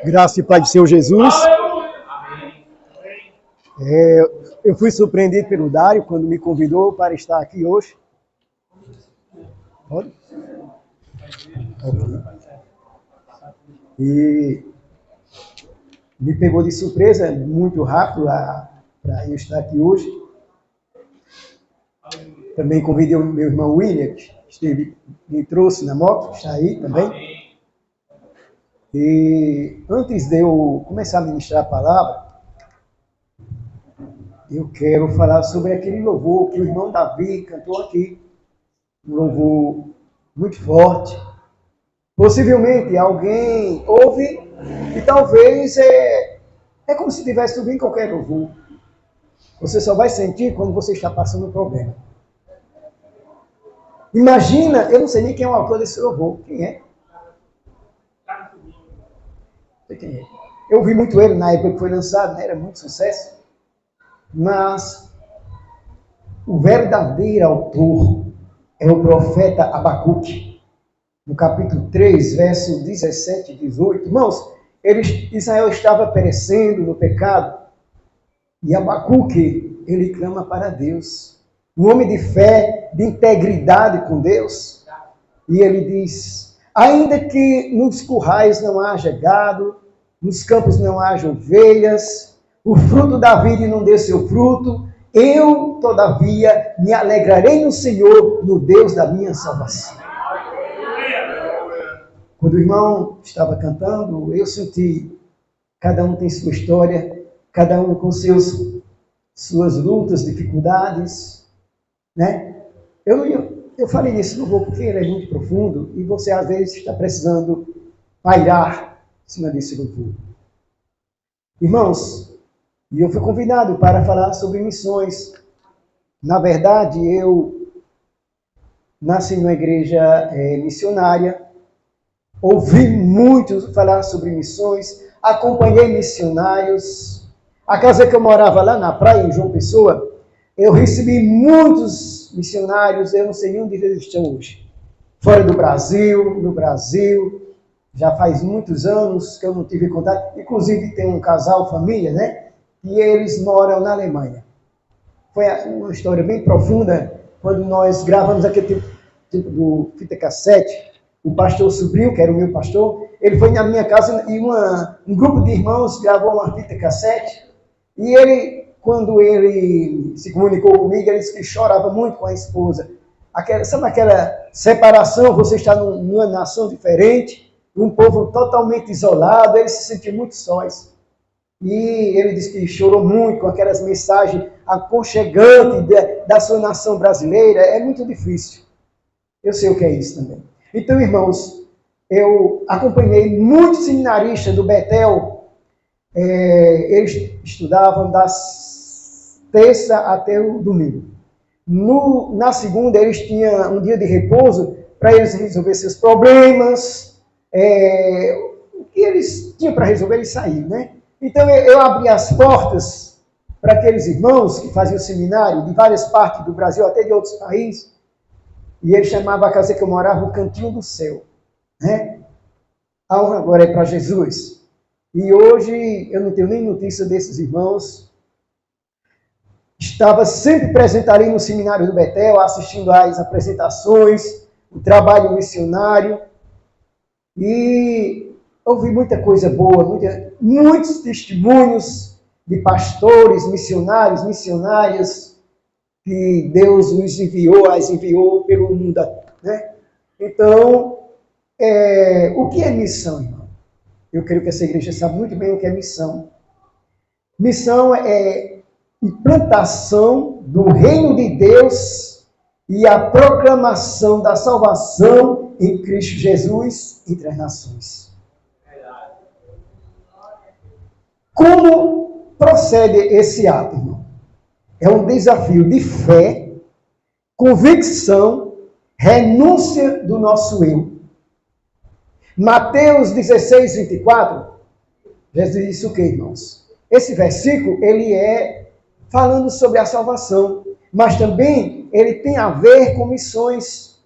Graça e paz do Senhor Jesus. Eu fui surpreendido pelo Dário quando me convidou para estar aqui hoje. Pode? Okay. E me pegou de surpresa muito rápido para eu estar aqui hoje. Também convidei o meu irmão William, que me trouxe na moto, está aí também. E antes de eu começar a ministrar a palavra, eu quero falar sobre aquele louvor que o irmão Davi cantou aqui. Um louvor muito forte. Possivelmente alguém ouve e talvez é como se estivesse ouvindo qualquer louvor. Você só vai sentir quando você está passando um problema. Imagina, eu não sei nem quem é o autor desse louvor. Quem é? Não sei quem é. Eu ouvi muito ele na época que foi lançado, né? Era muito sucesso. Mas o verdadeiro autor é o profeta Abacuque. No capítulo 3, verso 17 e 18. Irmãos, Israel estava perecendo no pecado. E Abacuque, ele clama para Deus. Um homem de fé, de integridade com Deus. E ele diz: ainda que nos currais não haja gado, nos campos não haja ovelhas, o fruto da vide não dê seu fruto, eu, todavia, me alegrarei no Senhor, no Deus da minha salvação. Quando o irmão estava cantando, eu senti, cada um tem sua história, cada um com suas lutas, dificuldades, né? Eu falei nisso no louvor porque ele é muito profundo e você às vezes está precisando pairar em cima desse louvor. Irmãos, e eu fui convidado para falar sobre missões. Na verdade, eu nasci numa igreja missionária, ouvi muito falar sobre missões, acompanhei missionários. A casa que eu morava lá na praia, em João Pessoa, eu recebi muitos missionários, eu não sei nem onde eles estão hoje. Fora do Brasil, no Brasil, já faz muitos anos que eu não tive contato. Inclusive tem um casal, família, né? E eles moram na Alemanha. Foi uma história bem profunda, quando nós gravamos aquele tempo do fita cassete. O pastor Sobrinho, que era o meu pastor, ele foi na minha casa e um grupo de irmãos gravou uma fita cassete. E ele, quando ele se comunicou comigo, ele disse que chorava muito com a esposa. Sabe aquela separação, você está numa nação diferente, um povo totalmente isolado, ele se sentiu muito sós. E ele disse que chorou muito com aquelas mensagens aconchegantes da sua nação brasileira. É muito difícil. Eu sei o que é isso também. Então, irmãos, eu acompanhei muitos seminaristas do Betel. Eles estudavam das terça até o domingo. Na segunda, eles tinham um dia de repouso para eles resolver seus problemas. O que eles tinham para resolver, eles saíram, né? Então, eu abri as portas para aqueles irmãos que faziam seminário de várias partes do Brasil, até de outros países. E ele chamava a casa que eu morava o Cantinho do Céu. Né? A honra agora é para Jesus. E hoje eu não tenho nem notícia desses irmãos. Estava sempre presente ali no seminário do Betel, assistindo às apresentações, o trabalho missionário. E ouvi muita coisa boa, muitos testemunhos de pastores, missionários, missionárias, que Deus nos enviou, as enviou pelo mundo. Né? Então, o que é missão, irmão? Eu creio que essa igreja sabe muito bem o que é missão. Missão é implantação do reino de Deus e a proclamação da salvação em Cristo Jesus entre as nações. Como procede esse ato, irmão? É um desafio de fé, convicção, renúncia do nosso eu. Mateus 16, 24, Jesus disse o que, irmãos? Esse versículo, ele é falando sobre a salvação, mas também ele tem a ver com missões.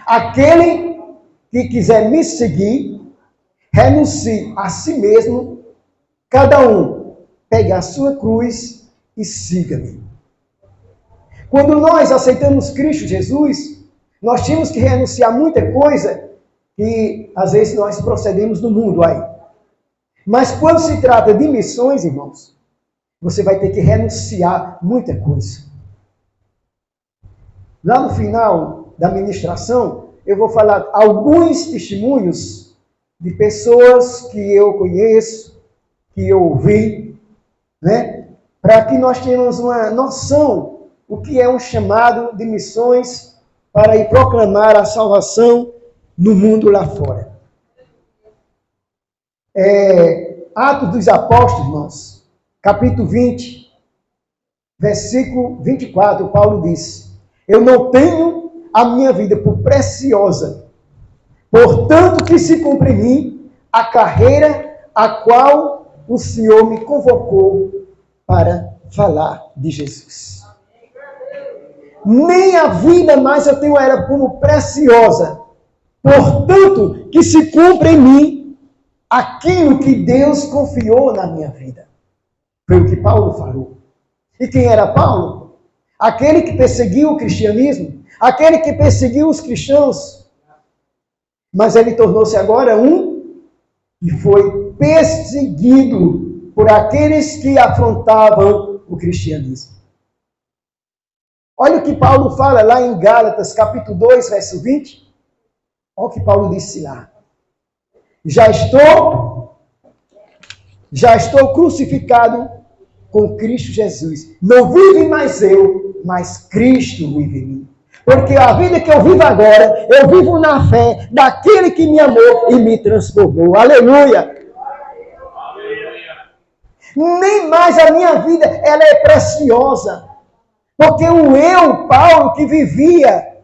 Aquele que quiser me seguir, renuncie a si mesmo, cada um pegue a sua cruz e siga-me. Quando nós aceitamos Cristo Jesus, nós tínhamos que renunciar a muita coisa que às vezes nós procedemos no mundo aí. Mas quando se trata de missões, irmãos, você vai ter que renunciar muita coisa. Lá no final da ministração, eu vou falar alguns testemunhos de pessoas que eu conheço, que eu ouvi, né? Para que nós tenhamos uma noção o que é um chamado de missões para ir proclamar a salvação no mundo lá fora. Atos dos Apóstolos, irmãos, capítulo 20, versículo 24, Paulo diz: eu não tenho a minha vida por preciosa, portanto que se cumpre em mim a carreira a qual o Senhor me convocou para falar de Jesus. Nem a vida mais eu tenho ela como preciosa, portanto que se cumpre em mim aquilo que Deus confiou na minha vida. Foi o que Paulo falou. E quem era Paulo? Aquele que perseguiu o cristianismo, aquele que perseguiu os cristãos. Mas ele tornou-se agora um que foi perseguido por aqueles que afrontavam o cristianismo. Olha o que Paulo fala lá em Gálatas, capítulo 2, verso 20. Olha o que Paulo disse lá. Já estou crucificado com Cristo Jesus. Não vive mais eu, mas Cristo vive em mim. Porque a vida que eu vivo agora, eu vivo na fé daquele que me amou e me transformou. Aleluia! Nem mais a minha vida, ela é preciosa. Porque o eu, Paulo, que vivia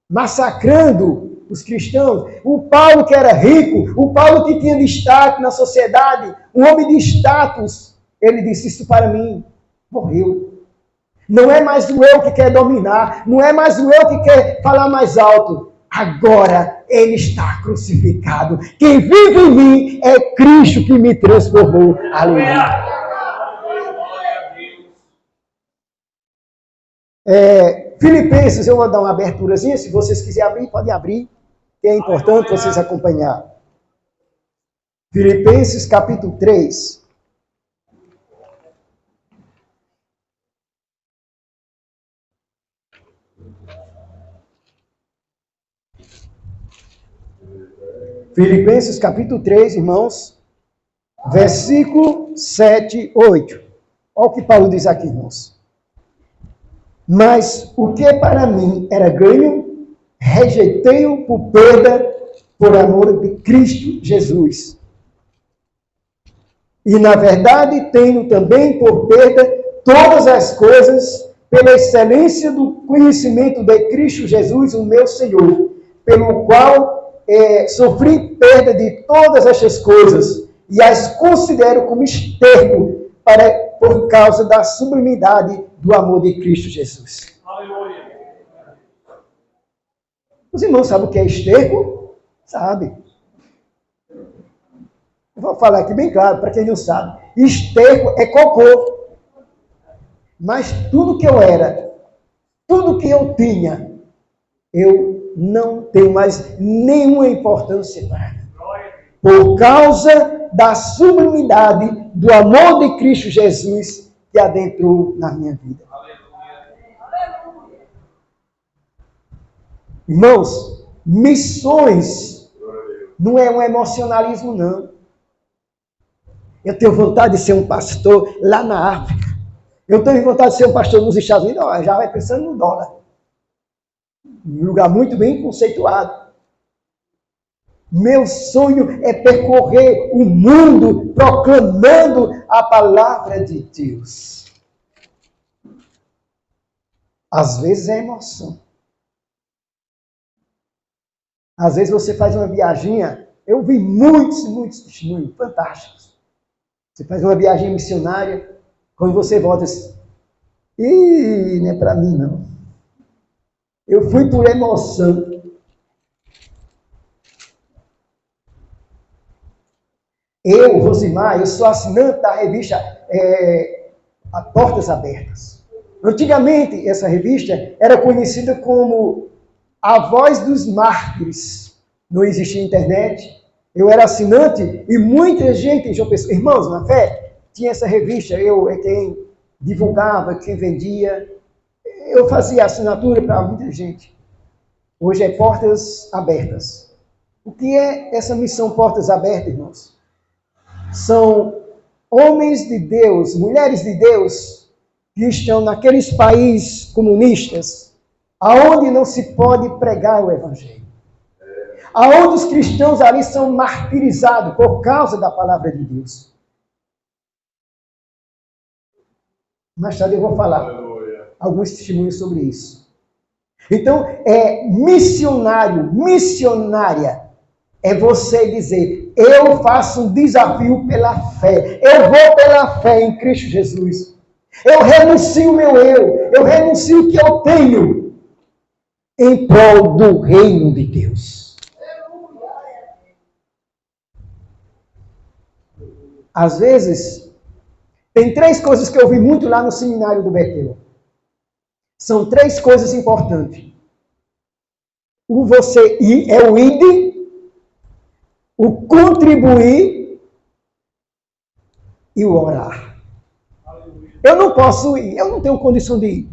massacrando os cristãos, o Paulo que era rico, o Paulo que tinha destaque na sociedade, um homem de status, ele disse: isso para mim morreu. Não é mais o eu que quer dominar, não é mais o eu que quer falar mais alto. Agora ele está crucificado. Quem vive em mim é Cristo que me transformou. Aleluia. Filipenses, eu vou dar uma aberturazinha, se vocês quiserem abrir, pode abrir, que é importante vocês acompanhar. Filipenses capítulo 3. Filipenses capítulo 3, irmãos, versículo 7, 8. Olha o que Paulo diz aqui, irmãos. Mas o que para mim era ganho, rejeitei-o por perda, por amor de Cristo Jesus. E na verdade tenho também por perda todas as coisas, pela excelência do conhecimento de Cristo Jesus, o meu Senhor, pelo qual sofri perda de todas estas coisas, e as considero como esterco por causa da sublimidade do amor de Cristo Jesus. Aleluia. Os irmãos sabem o que é esterco? Sabe. Eu vou falar aqui bem claro, para quem não sabe. Esterco é cocô. Mas tudo que eu era, tudo que eu tinha, eu não tenho mais nenhuma importância para ela. Por causa da sublimidade do amor de Cristo Jesus que adentrou na minha vida. Irmãos, missões não é um emocionalismo, não. Eu tenho vontade de ser um pastor lá na África. Eu tenho vontade de ser um pastor nos Estados Unidos. Não, já vai pensando no dólar. Um lugar muito bem conceituado. Meu sonho é percorrer o mundo proclamando a palavra de Deus. Às vezes é emoção. Às vezes você faz uma viaginha. Eu vi muitos testemunhos fantásticos. Você faz uma viagem missionária. Quando você volta, não é para mim, não. Eu fui por emoção. Eu, Rosimar, eu sou assinante da revista a Portas Abertas. Antigamente, essa revista era conhecida como A Voz dos Mártires. Não existia internet. Eu era assinante e muita gente, irmãos na fé, tinha essa revista. Eu é quem divulgava, quem vendia. Eu fazia assinatura para muita gente. Hoje é Portas Abertas. O que é essa missão Portas Abertas, irmãos? São homens de Deus, mulheres de Deus, que estão naqueles países comunistas, aonde não se pode pregar o Evangelho. Aonde os cristãos ali são martirizados por causa da palavra de Deus. Mais tarde eu vou falar alguns testemunhos sobre isso. Então, missionária, é você dizer, eu faço um desafio pela fé. Eu vou pela fé em Cristo Jesus. Eu renuncio o meu eu renuncio o que eu tenho em prol do reino de Deus. Às vezes, tem 3 coisas que eu vi muito lá no seminário do Betel. São 3 coisas importantes. O você ir é o ide, o contribuir e o orar. Eu não posso ir, eu não tenho condição de ir.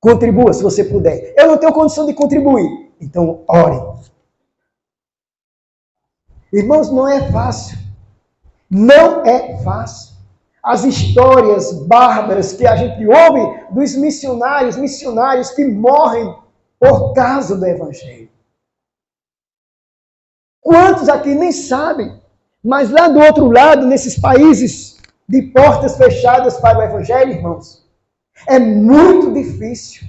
Contribua se você puder. Eu não tenho condição de contribuir. Então, ore. Irmãos, não é fácil. Não é fácil. As histórias bárbaras que a gente ouve dos missionários que morrem por causa do Evangelho. Quantos aqui nem sabem, mas lá do outro lado, nesses países de portas fechadas para o Evangelho, irmãos, é muito difícil.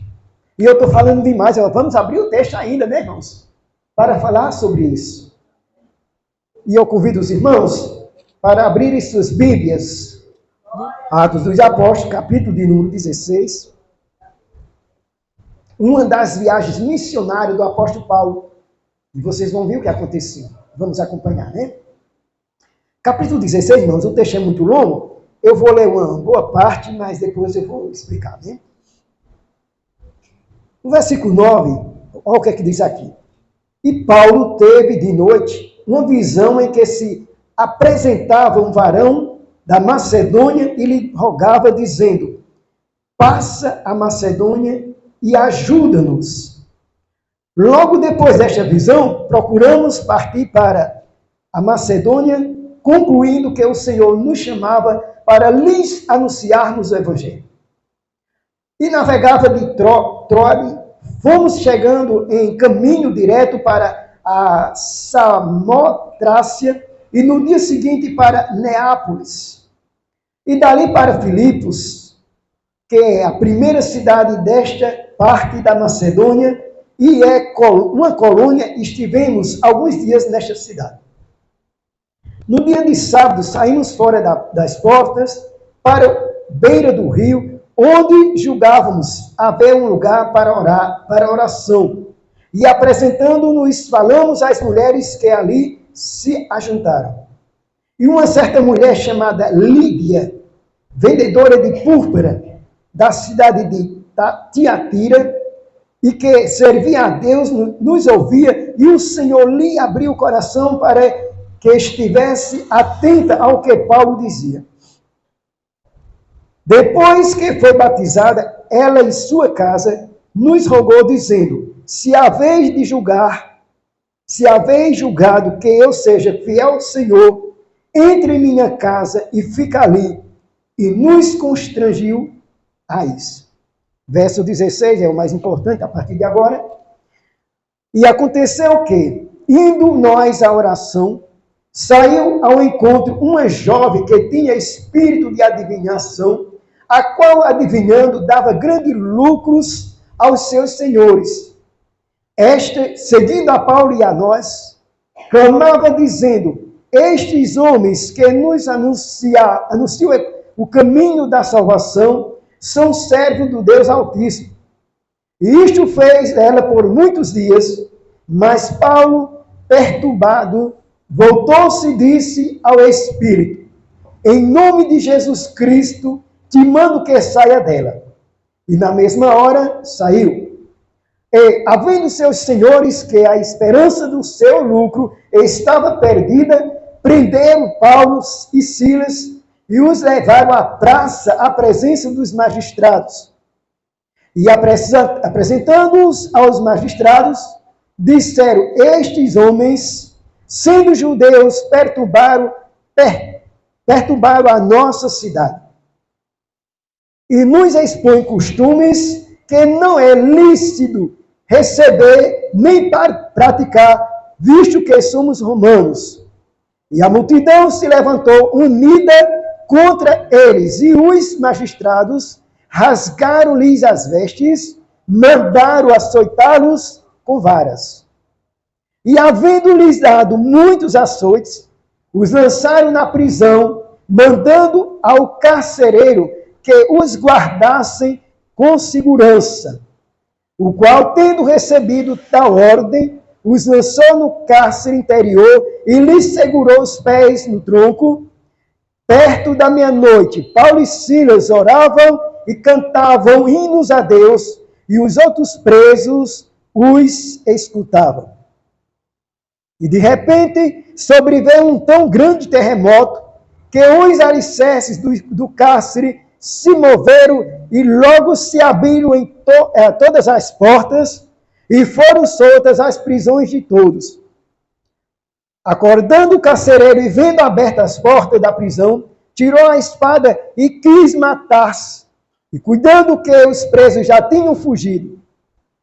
E eu estou falando demais, vamos abrir o texto ainda, né, irmãos? Para falar sobre isso. E eu convido os irmãos para abrirem suas Bíblias. Atos dos Apóstolos, capítulo de número 16. Uma das viagens missionárias do apóstolo Paulo. E vocês vão ver o que aconteceu. Vamos acompanhar, né? Capítulo 16, irmãos, o texto é muito longo. Eu vou ler uma boa parte, mas depois eu vou explicar, né? No versículo 9, olha o que é que diz aqui. E Paulo teve de noite uma visão em que se apresentava um varão da Macedônia e lhe rogava, dizendo, passa a Macedônia e ajuda-nos. Logo depois desta visão, procuramos partir para a Macedônia, concluindo que o Senhor nos chamava para lhes anunciarmos o Evangelho. E navegava de Troade, fomos chegando em caminho direto para a Samotrácia e no dia seguinte para Neápolis. E dali para Filipos, que é a primeira cidade desta parte da Macedônia, e é uma colônia, estivemos alguns dias nesta cidade. No dia de sábado, saímos fora das portas, para a beira do rio, onde julgávamos haver um lugar para orar, para oração. E apresentando-nos, falamos às mulheres que ali se ajuntaram. E uma certa mulher chamada Lídia, vendedora de púrpura, da cidade de Tiatira, e que servia a Deus, nos ouvia, e o Senhor lhe abriu o coração para que estivesse atenta ao que Paulo dizia. Depois que foi batizada, ela e sua casa nos rogou, dizendo, se haveis julgado que eu seja fiel ao Senhor, entre em minha casa e fica ali. E nos constrangiu a isso. Verso 16 é o mais importante a partir de agora. E aconteceu que, indo nós à oração, saiu ao encontro uma jovem que tinha espírito de adivinhação, a qual, adivinhando, dava grandes lucros aos seus senhores. Esta, seguindo a Paulo e a nós, clamava dizendo, estes homens que nos anunciam o caminho da salvação, são servos do Deus Altíssimo. E isto fez ela por muitos dias, mas Paulo, perturbado Voltou-se e disse ao espírito: em nome de Jesus Cristo, te mando que saia dela. E na mesma hora saiu. E, havendo seus senhores que a esperança do seu lucro estava perdida, prenderam Paulo e Silas e os levaram à praça à presença dos magistrados. E apresentando-os aos magistrados, disseram: estes homens, sendo judeus, perturbaram a nossa cidade. E nos expõe costumes que não é lícito receber nem praticar, visto que somos romanos. E a multidão se levantou unida contra eles, e os magistrados rasgaram-lhes as vestes, mandaram açoitá-los com varas. E havendo-lhes dado muitos açoites, os lançaram na prisão, mandando ao carcereiro que os guardassem com segurança, o qual, tendo recebido tal ordem, os lançou no cárcere interior e lhes segurou os pés no tronco. Perto da meia-noite, Paulo e Silas oravam e cantavam hinos a Deus, e os outros presos os escutavam. E de repente sobreveio um tão grande terremoto que os alicerces do cárcere se moveram e logo se abriram em todas as portas e foram soltas as prisões de todos. Acordando o carcereiro e vendo abertas as portas da prisão, tirou a espada e quis matar-se, e cuidando que os presos já tinham fugido.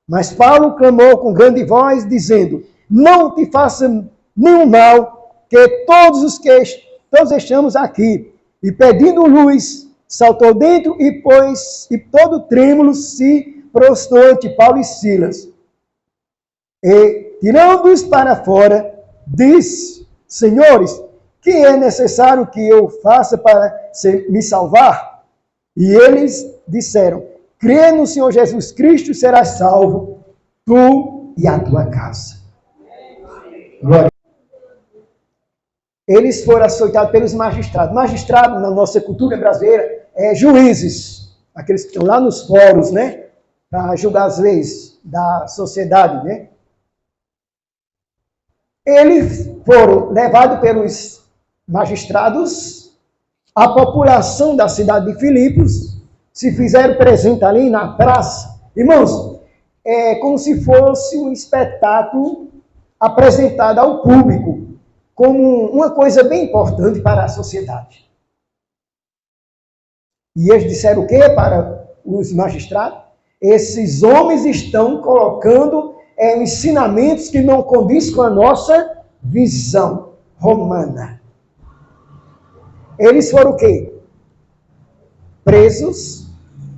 Mas Paulo clamou com grande voz, dizendo: não te faça nenhum mal, que todos estamos aqui. E pedindo luz, saltou dentro e todo trêmulo se prostrou ante Paulo e Silas. E, tirando-os para fora, disse: senhores, que é necessário que eu faça para me salvar? E eles disseram: crê no Senhor Jesus Cristo, serás salvo, tu e a tua casa. Glória. Eles foram açoitados pelos magistrados. Magistrado, na nossa cultura brasileira, é juízes, aqueles que estão lá nos fóruns, né, para julgar as leis da sociedade, né. Eles foram levados pelos magistrados, a população da cidade de Filipos se fizeram presente ali na praça. Irmãos, é como se fosse um espetáculo apresentado ao público, como uma coisa bem importante para a sociedade. E eles disseram o quê para os magistrados? Esses homens estão colocando ensinamentos que não condizem com a nossa visão romana. Eles foram o quê? Presos,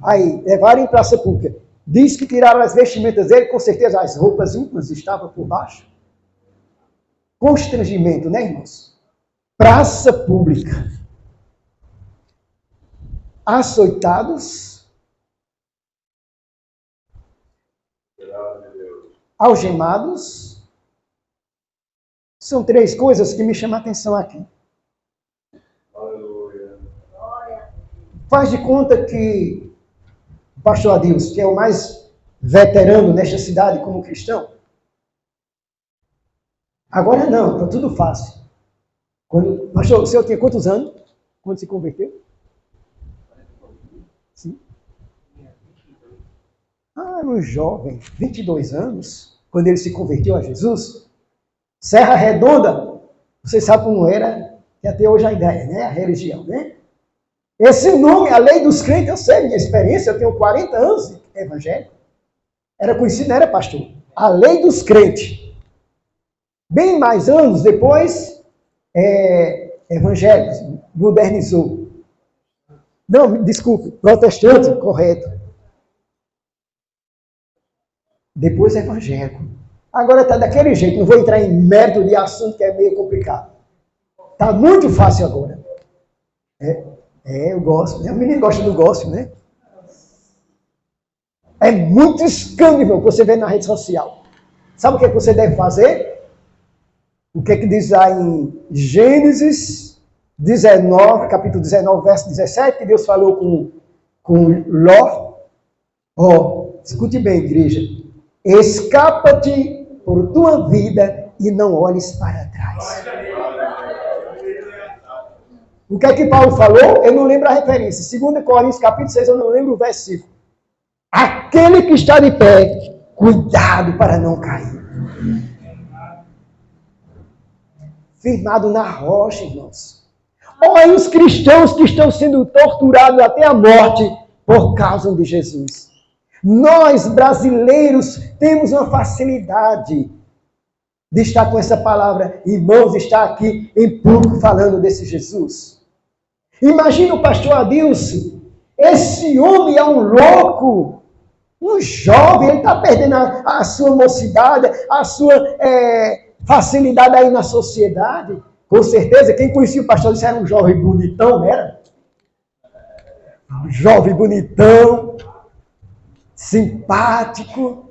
aí levaram em praça pública. Diz que tiraram as vestimentas dele, com certeza as roupas íntimas estavam por baixo. Constrangimento, né, irmãos? Praça pública. Açoitados. Algemados. São três coisas que me chamam a atenção aqui. Aleluia. Faz de conta que o pastor Adilson, que é o mais veterano nesta cidade como cristão, agora não, está tudo fácil. Pastor, o senhor tinha quantos anos quando se converteu? Sim. Era um jovem, 22 anos, quando ele se converteu a Jesus. Serra Redonda, você sabe como era, que até hoje ainda é, né? A religião, né? Esse nome, a lei dos crentes, eu sei, minha experiência, eu tenho 40 anos de evangélico. Era conhecido, não era pastor. A lei dos crentes. Bem mais anos depois, evangélicos, modernizou. Não, desculpe, protestante, correto. Depois evangélico. Agora está daquele jeito, não vou entrar em mérito de assunto que é meio complicado. Está muito fácil agora. Eu gosto, né? O menino gosta do gospel, né? É muito escândalo que você vê na rede social. Sabe o que você deve fazer? O que é que diz lá em Gênesis 19, capítulo 19, verso 17, que Deus falou com Ló? Escute bem, igreja. Escapa-te por tua vida e não olhes para trás. O que é que Paulo falou? Eu não lembro a referência. 2 Coríntios, capítulo 6, eu não lembro o versículo. Aquele que está de pé, cuidado para não cair. Firmado na rocha, irmãos. Olha os cristãos que estão sendo torturados até a morte por causa de Jesus. Nós, brasileiros, temos uma facilidade de estar com essa palavra. Irmãos, estar aqui em público falando desse Jesus. Imagina o pastor Adilson. Esse homem é um louco. Um jovem, ele está perdendo a sua mocidade, a sua facilidade aí na sociedade. Com certeza, quem conhecia o pastor Adilson era um jovem bonitão, não era? Um jovem bonitão, simpático.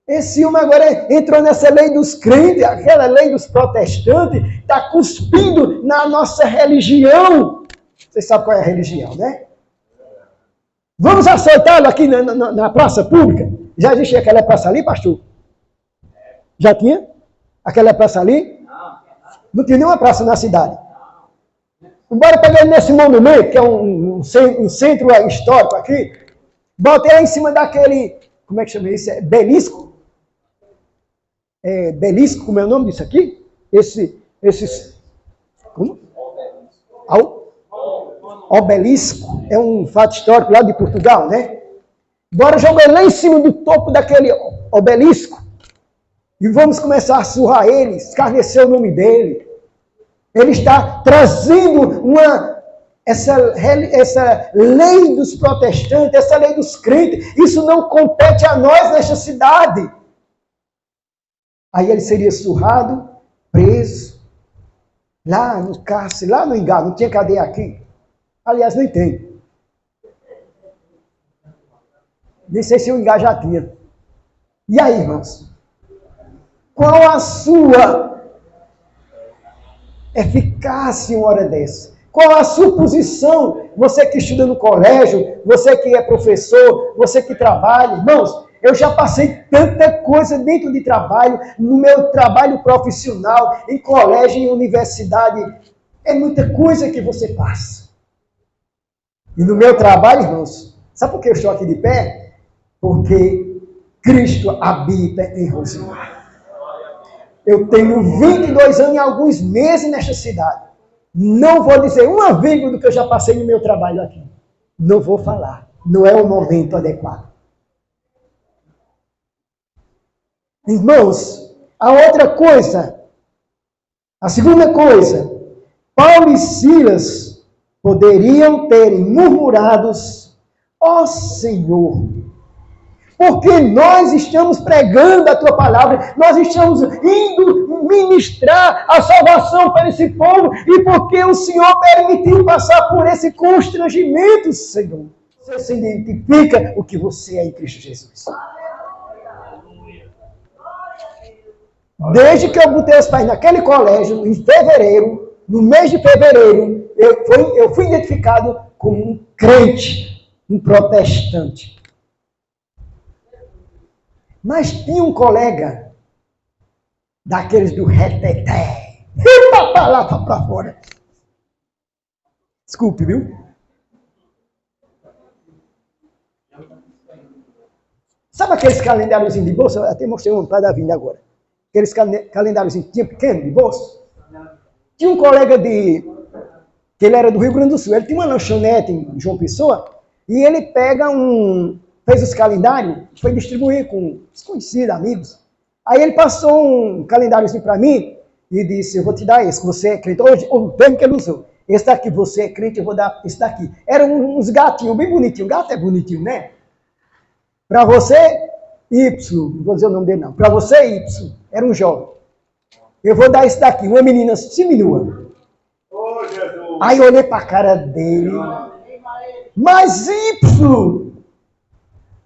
Esse homem agora entrou nessa lei dos crentes, aquela lei dos protestantes, está cuspindo na nossa religião. Vocês sabem qual é a religião, né? Vamos açoitá-lo aqui na praça pública? Já existia aquela praça ali, pastor? Já tinha? Aquela praça ali? Não tinha nenhuma praça na cidade. Bora pegar ele nesse monumento, que é um centro histórico aqui. Bota ele em cima daquele, como é que chama isso? Belisco? Belisco, como é o nome disso aqui? Esses, como? Obelisco, é um fato histórico lá de Portugal, né? Bora jogar ele lá em cima do topo daquele obelisco e vamos começar a surrar ele, escarnecer o nome dele. Ele está trazendo essa lei dos protestantes, essa lei dos crentes. Isso não compete a nós nesta cidade. Aí ele seria surrado, preso, lá no cárcere, lá no Engar, não tinha cadeia aqui. Aliás, nem tem. Nem sei se o Engar já tinha. E aí, irmãos? Qual a sua eficácia em uma hora dessa? Qual a sua posição? Você que estuda no colégio, você que é professor, você que trabalha. Irmãos, eu já passei tanta coisa dentro de trabalho, no meu trabalho profissional, em colégio, em universidade. É muita coisa que você passa. E no meu trabalho, irmãos, sabe por que eu estou aqui de pé? Porque Cristo habita em Rosemar. Eu tenho 22 anos e alguns meses nesta cidade. Não vou dizer uma vírgula do que eu já passei no meu trabalho aqui. Não vou falar. Não é o momento adequado. Irmãos, a outra coisa, a segunda coisa, Paulo e Silas poderiam ter murmurados, ó Senhor, porque nós estamos pregando a tua palavra, nós estamos indo ministrar a salvação para esse povo, e porque o Senhor permitiu passar por esse constrangimento, Senhor. Você se identifica o que você é em Cristo Jesus. Desde que eu botei os pais naquele colégio, em fevereiro, no mês de fevereiro, eu fui identificado como um crente, um protestante. Mas tinha um colega daqueles do reteté. Eita, palavra para fora. Desculpe, viu? Sabe aqueles calendáriozinhos de bolsa? Eu até mostrei um para da vinda agora. Aqueles calendáriozinhos pequenos de bolsa. Tinha um colega que ele era do Rio Grande do Sul. Ele tinha uma lanchonete em João Pessoa e ele fez os calendários, foi distribuir com desconhecidos, amigos. Aí ele passou um calendáriozinho para mim e disse, eu vou te dar esse, que você é crente. Hoje, o termo que ele usou, esse daqui, você é crente, eu vou dar esse daqui. Eram uns gatinhos bem bonitinhos. Gato é bonitinho, né? Para você, Y, não vou dizer o nome dele não. Para você, Y, era um jovem. Eu vou dar esse daqui, uma menina seminua. Aí eu olhei para a cara dele. Mas Y,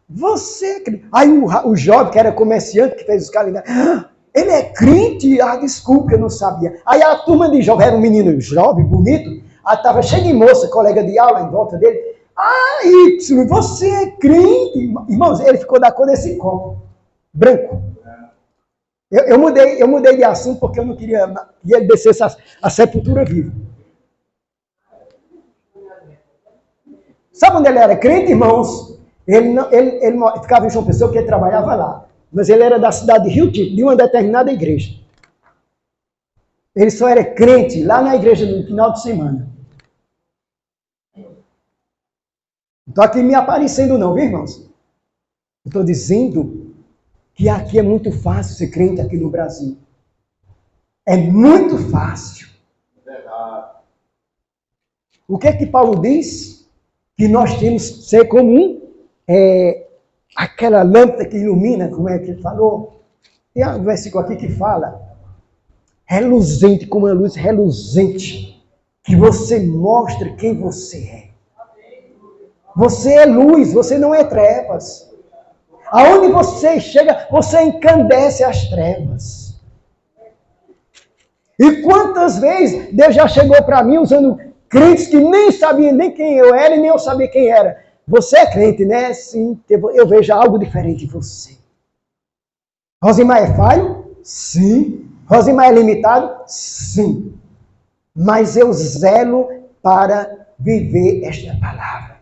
você... Aí o jovem, que era comerciante, que fez os calendários, ele é crente? Ah, desculpa, eu não sabia. Aí a turma de jovem, era um menino jovem, bonito, aí estava cheio de moça, colega de aula em volta dele. Ah, Y, você é crente? Irmãos, ele ficou da cor desse copo, branco. Eu mudei de assunto porque eu não queria que ele descesse a sepultura viva. Sabe onde ele era crente, irmãos? Ele ficava em João Pessoa, porque ele trabalhava lá. Mas ele era da cidade de Rio Tinto, de uma determinada igreja. Ele só era crente lá na igreja no final de semana. Não estou aqui me aparecendo não, viu, irmãos? Estou dizendo que aqui é muito fácil ser crente aqui no Brasil. É muito fácil. O que é que Paulo diz? Que nós temos que ser como aquela lâmpada que ilumina, como é que ele falou? Tem um versículo aqui que fala, reluzente, como uma luz reluzente, que você mostra quem você é. Você é luz, você não é trevas. Aonde você chega, você encandece as trevas. E quantas vezes Deus já chegou para mim usando crentes que nem sabiam nem quem eu era e nem eu sabia quem era. Você é crente, né? Sim, eu vejo algo diferente em você. Rosimar é falho? Sim. Rosimar é limitado? Sim. Mas eu zelo para viver esta palavra.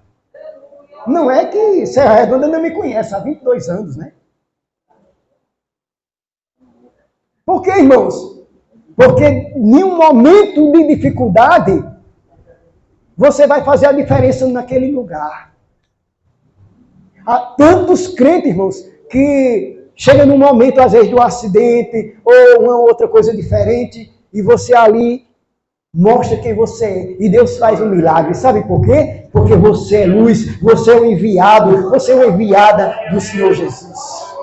Não é que Serra Redonda não me conhece há 22 anos, né? Por que, irmãos? Porque em um momento de dificuldade, você vai fazer a diferença naquele lugar. Há tantos crentes, irmãos, que chegam num momento, às vezes, do acidente, ou uma outra coisa diferente, e você ali mostra quem você é. E Deus faz um milagre. Sabe por quê? Porque você é luz, você é o enviado, você é uma enviada do Senhor Jesus.